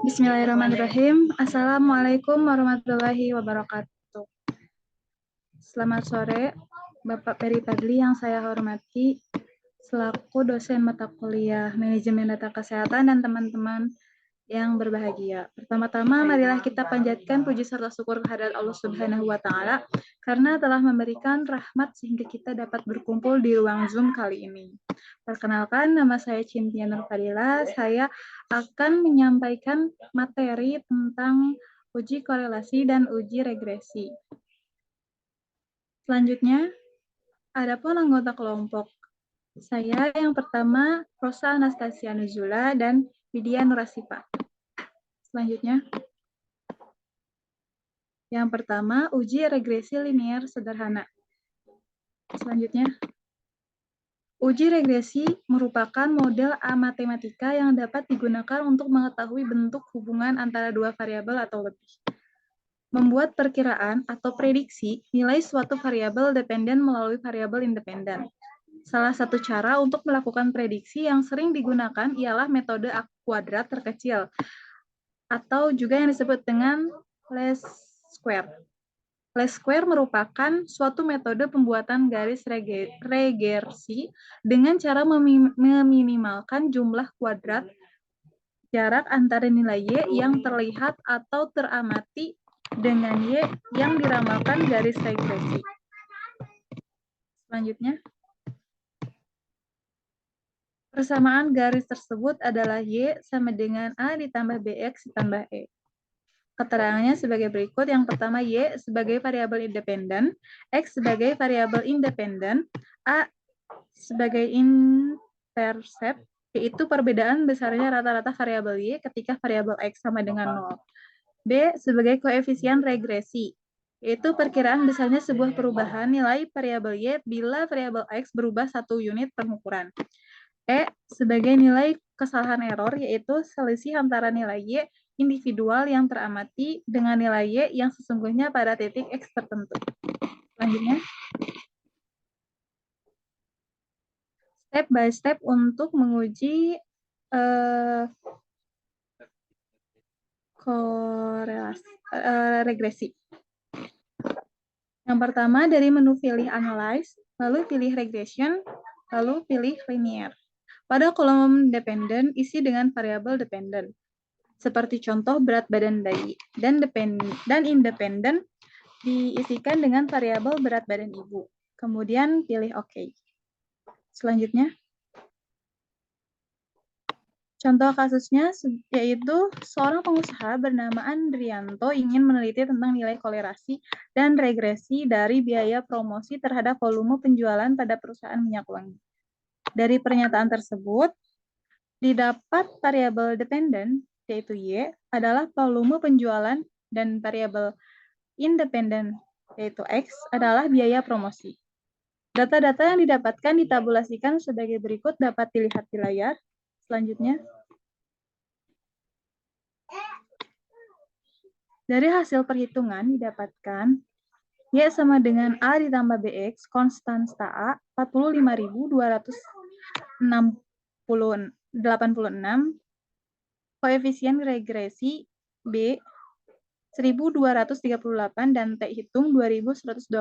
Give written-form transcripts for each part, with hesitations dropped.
Bismillahirrahmanirrahim. Assalamualaikum warahmatullahi wabarakatuh. Selamat sore, Bapak Peri Padli yang saya hormati, selaku dosen mata kuliah Manajemen Data Kesehatan dan teman-teman yang berbahagia. Pertama-tama, marilah kita panjatkan puji serta syukur kehadirat Allah Subhanahu wa Ta'ala karena telah memberikan rahmat sehingga kita dapat berkumpul di ruang Zoom kali ini. Perkenalkan, nama saya Cynthia Nur Fadila. Saya akan menyampaikan materi tentang uji korelasi dan uji regresi. Selanjutnya, adapun anggota kelompok. Saya yang pertama, Rosa Anastasia Nuzula dan Widya Nurasifa. Selanjutnya, yang pertama, uji regresi linier sederhana. Selanjutnya, uji regresi merupakan model matematika yang dapat digunakan untuk mengetahui bentuk hubungan antara dua variabel atau lebih. Membuat perkiraan atau prediksi nilai suatu variabel dependen melalui variabel independen. Salah satu cara untuk melakukan prediksi yang sering digunakan ialah metode kuadrat terkecil, atau juga yang disebut dengan least square. Least square merupakan suatu metode pembuatan garis regresi dengan cara meminimalkan jumlah kuadrat jarak antara nilai Y yang terlihat atau teramati dengan Y yang diramalkan garis regresi. Selanjutnya, persamaan garis tersebut adalah Y sama dengan A ditambah BX ditambah E. Keterangannya sebagai berikut. Yang pertama, Y sebagai variabel independen, X sebagai variabel independen, A sebagai intercept, yaitu perbedaan besarnya rata-rata variabel Y ketika variabel X sama dengan 0. B sebagai koefisien regresi, yaitu perkiraan besarnya sebuah perubahan nilai variabel Y bila variabel X berubah 1 unit pengukuran. E sebagai nilai kesalahan error, yaitu selisih antara nilai Y individual yang teramati dengan nilai Y yang sesungguhnya pada titik X tertentu. Selanjutnya, step by step untuk menguji regresi. Yang pertama, dari menu pilih Analyze, lalu pilih Regression, lalu pilih Linear. Pada kolom dependen, isi dengan variabel dependen. Seperti contoh berat badan bayi, dan independen diisikan dengan variabel berat badan ibu. Kemudian pilih OK. Selanjutnya, contoh kasusnya yaitu seorang pengusaha bernama Andrianto ingin meneliti tentang nilai kolerasi dan regresi dari biaya promosi terhadap volume penjualan pada perusahaan minyak wangi. Dari pernyataan tersebut, didapat variabel dependen, yaitu Y, adalah volume penjualan, dan variabel independen, yaitu X, adalah biaya promosi. Data-data yang didapatkan ditabulasikan sebagai berikut, dapat dilihat di layar. Selanjutnya, dari hasil perhitungan didapatkan Y sama dengan A ditambah BX, konstanta A, 45.286, koefisien regresi B, 1.238, dan T hitung 2.129.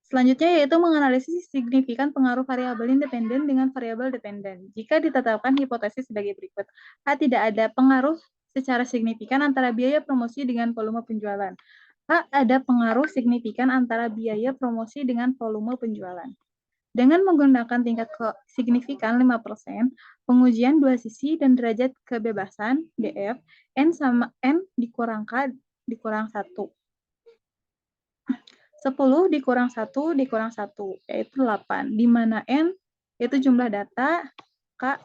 Selanjutnya yaitu menganalisis signifikan pengaruh variabel independen dengan variabel dependen. Jika ditetapkan hipotesis sebagai berikut. A, tidak ada pengaruh secara signifikan antara biaya promosi dengan volume penjualan. A, ada pengaruh signifikan antara biaya promosi dengan volume penjualan. Dengan menggunakan tingkat signifikan 5%, pengujian dua sisi dan derajat kebebasan DF, N sama N dikurang 1. 10 dikurang 1 dikurang 1, yaitu 8. Di mana N yaitu jumlah data, K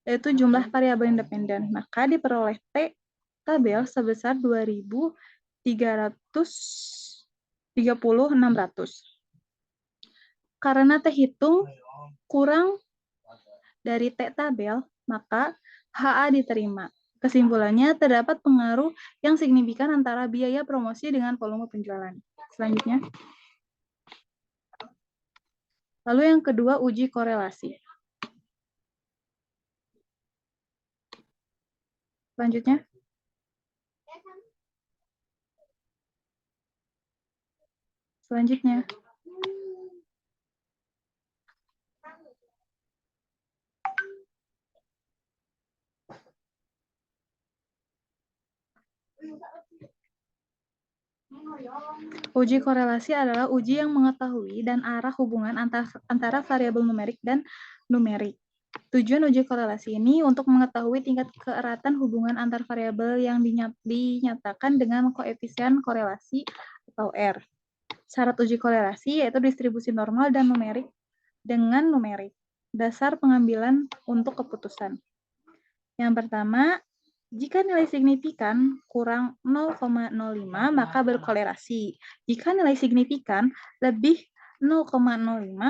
yaitu jumlah variabel independen. Maka diperoleh T tabel sebesar 2.330.600. Karena T hitung kurang dari T tabel, maka HA diterima. Kesimpulannya, terdapat pengaruh yang signifikan antara biaya promosi dengan volume penjualan. Selanjutnya, Lalu yang kedua, uji korelasi. Selanjutnya. Uji korelasi adalah uji yang mengetahui dan arah hubungan antara variabel numerik dan numerik. Tujuan uji korelasi ini untuk mengetahui tingkat keeratan hubungan antar variabel yang dinyatakan dengan koefisien korelasi atau R. Syarat uji korelasi yaitu distribusi normal dan numerik dengan numerik. Dasar pengambilan untuk keputusan. Yang pertama, jika nilai signifikan kurang 0,05 maka berkorelasi. Jika nilai signifikan lebih 0,05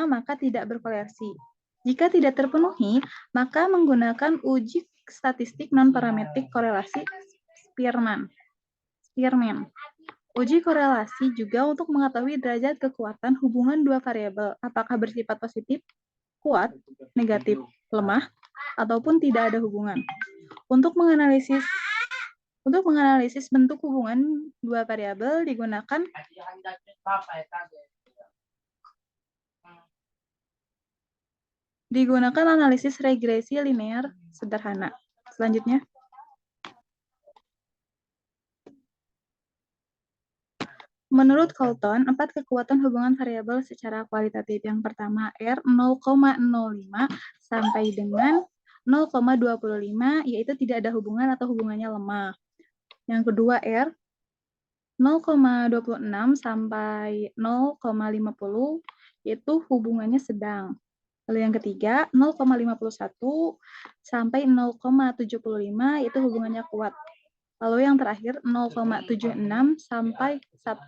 maka tidak berkorelasi. Jika tidak terpenuhi, maka menggunakan uji statistik non-parametrik korelasi Spearman. Uji korelasi juga untuk mengetahui derajat kekuatan hubungan dua variabel, apakah bersifat positif, kuat, negatif, lemah, ataupun tidak ada hubungan. Untuk menganalisis bentuk hubungan dua variabel digunakan analisis regresi linear sederhana. Selanjutnya. Menurut Colton, 4 kekuatan hubungan variabel secara kualitatif. Yang pertama, R 0,05 sampai dengan 0,25, yaitu tidak ada hubungan atau hubungannya lemah. Yang kedua, R 0,26 sampai 0,50, yaitu hubungannya sedang. Lalu yang ketiga, 0,51 sampai 0,75, yaitu hubungannya kuat. Lalu yang terakhir 0,76 sampai 1,00,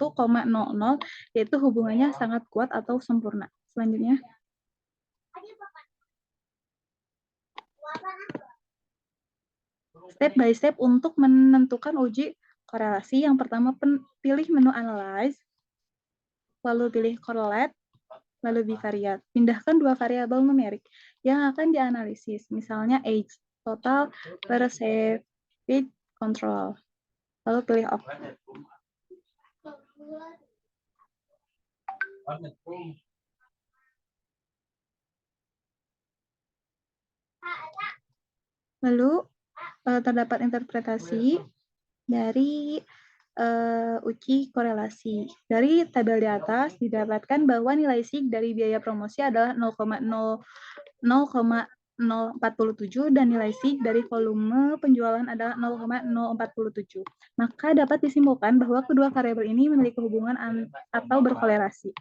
yaitu hubungannya sangat kuat atau sempurna. Selanjutnya. Step by step untuk menentukan uji korelasi. Yang pertama, pilih menu Analyze, lalu pilih Correlate, lalu bivariate. Pindahkan dua variabel numerik yang akan dianalisis, misalnya age, total, perceived control. Lalu pilih off. Lalu terdapat interpretasi dari uji korelasi. Dari tabel di atas didapatkan bahwa nilai sig dari biaya promosi adalah 0,047 dan nilai sig dari volume penjualan adalah 0,047. Maka dapat disimpulkan bahwa kedua variabel ini memiliki hubungan atau berkorelasi.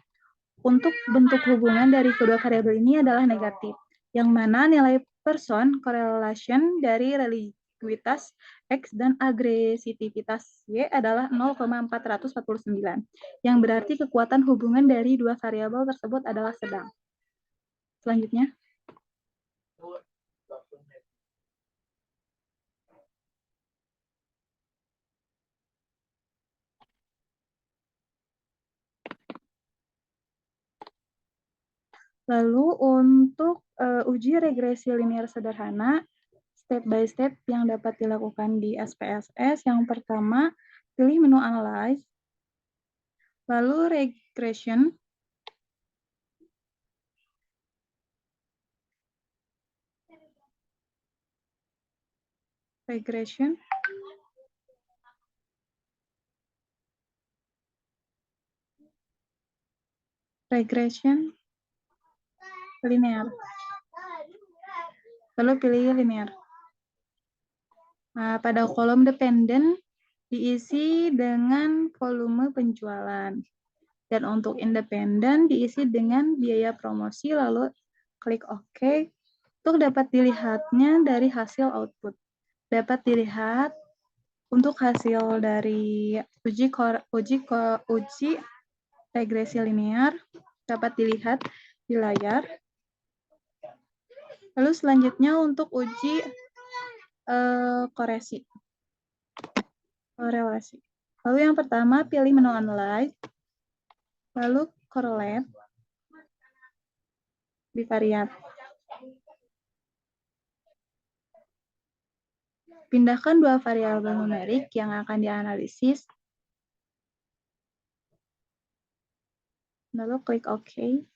Untuk bentuk hubungan dari kedua variabel ini adalah negatif, yang mana nilai Pearson correlation dari relativitas X dan agresitivitas Y adalah 0,449, yang berarti kekuatan hubungan dari dua variabel tersebut adalah sedang. Selanjutnya. Lalu untuk uji regresi linear sederhana, step by step yang dapat dilakukan di SPSS. Yang pertama, pilih menu Analyze, lalu Regression, linear. Lalu pilih linear. Nah, pada kolom dependen diisi dengan volume penjualan. Dan untuk independen diisi dengan biaya promosi, lalu klik OK. Untuk dapat dilihatnya dari hasil output. Dapat dilihat untuk hasil dari uji regresi linear dapat dilihat di layar. Lalu selanjutnya untuk uji korelasi. Lalu yang pertama pilih menu Analyze, lalu Correlate, bivariat. Pindahkan dua variabel numerik yang akan dianalisis, lalu klik OK.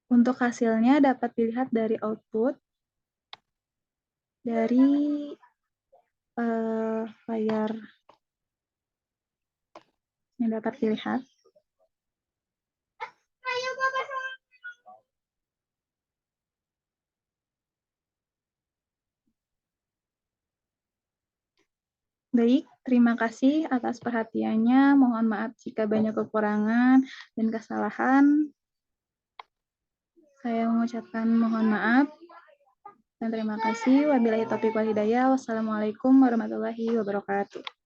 Untuk hasilnya dapat dilihat dari output dari layar yang dapat dilihat. Baik, terima kasih atas perhatiannya. Mohon maaf jika banyak kekurangan dan kesalahan. Saya mengucapkan mohon maaf dan terima kasih. Wabillahi taufiq wal hidayah. Wassalamualaikum warahmatullahi wabarakatuh.